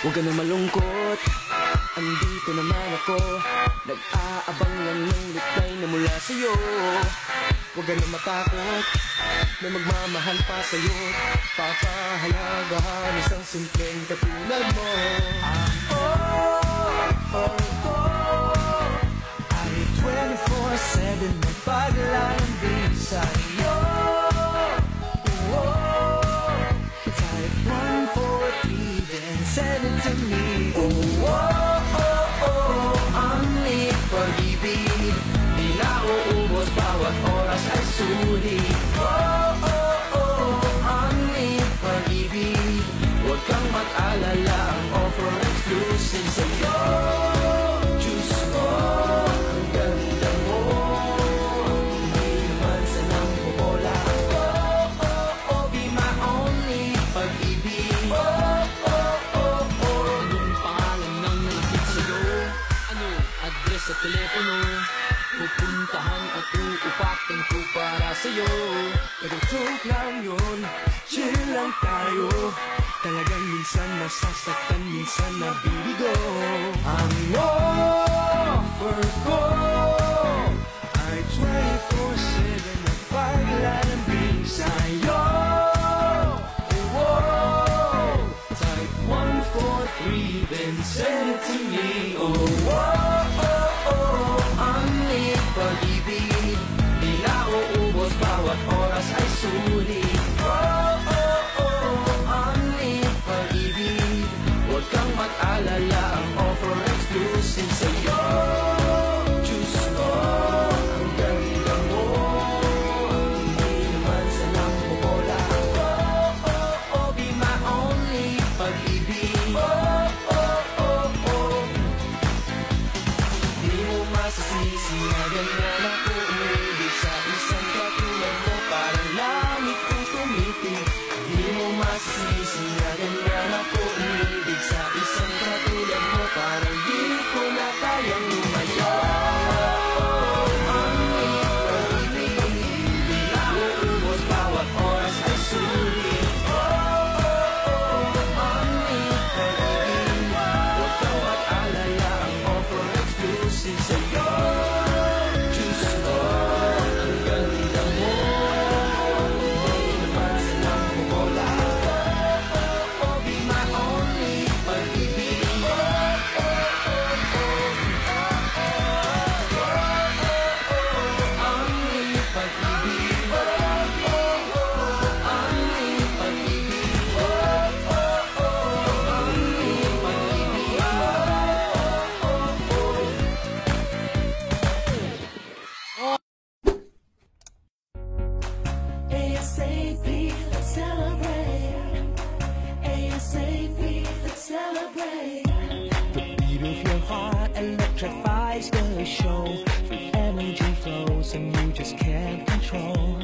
Huwag ka na malungkot, andito naman ako. Nag-aabang lang ng reply na mula sa'yo. Huwag ka na matakot, may magmamahal pa sa'yo. Papahalagahan isang simpleng katulad mo. Ay 24/7 magpaglalambing sa'yo. Type 143 then send it to me. Only pag-ibig, di na uubos, bawat oras ay sulit. Only pag-ibig, huwag kang mag-alala, ang offer exclusive sa'yo. Diyos ko, ang ganda mo, hindi naman sanang bubola. Be my only pag-ibig. Anong pangalan ng nalapit sa'yo? Ano address sa telepono? Pupuntahan at uupakan ko para sa'yo. Pero joke lang yun, chill lang tayo. Talagang minsan nasasaktan, minsan nabibigo. Ang offer ko ay 24/7 na paglalambing sa'yo. Type 143 then send it to me. Only pag-ibig, di na uubos, bawat oras ay sulit. Only pag-ibig, huwag kang mag-alala, ang offer exclusive sa'yo. Diyos ko, ang ganda mo, hindi naman sanang bubola. Be my only pag-ibig. Di mo masasisi na ganyan ako umibig sa isang katulad mo, parang langit kong tumitig. Di mo masasisi na ganyan ako umibig sa isang katulad mo, parang di ko na kayang lumayo. Only pag-ibig, di na uubos, bawat oras ay sulit. Only pag-ibig, huwag kang mag-alala, ang offer exclusive sa'yo. Diyos ko, ang ganda mo, hindi naman sanang bubola. Be my only pag-ibig. Only pag-ibig. Only pag-ibig. Only pag-ibig. ASAP, let's celebrate. ASAP, let's celebrate. The beat of your heart electrifies the show. Free energy flows and you just can't control.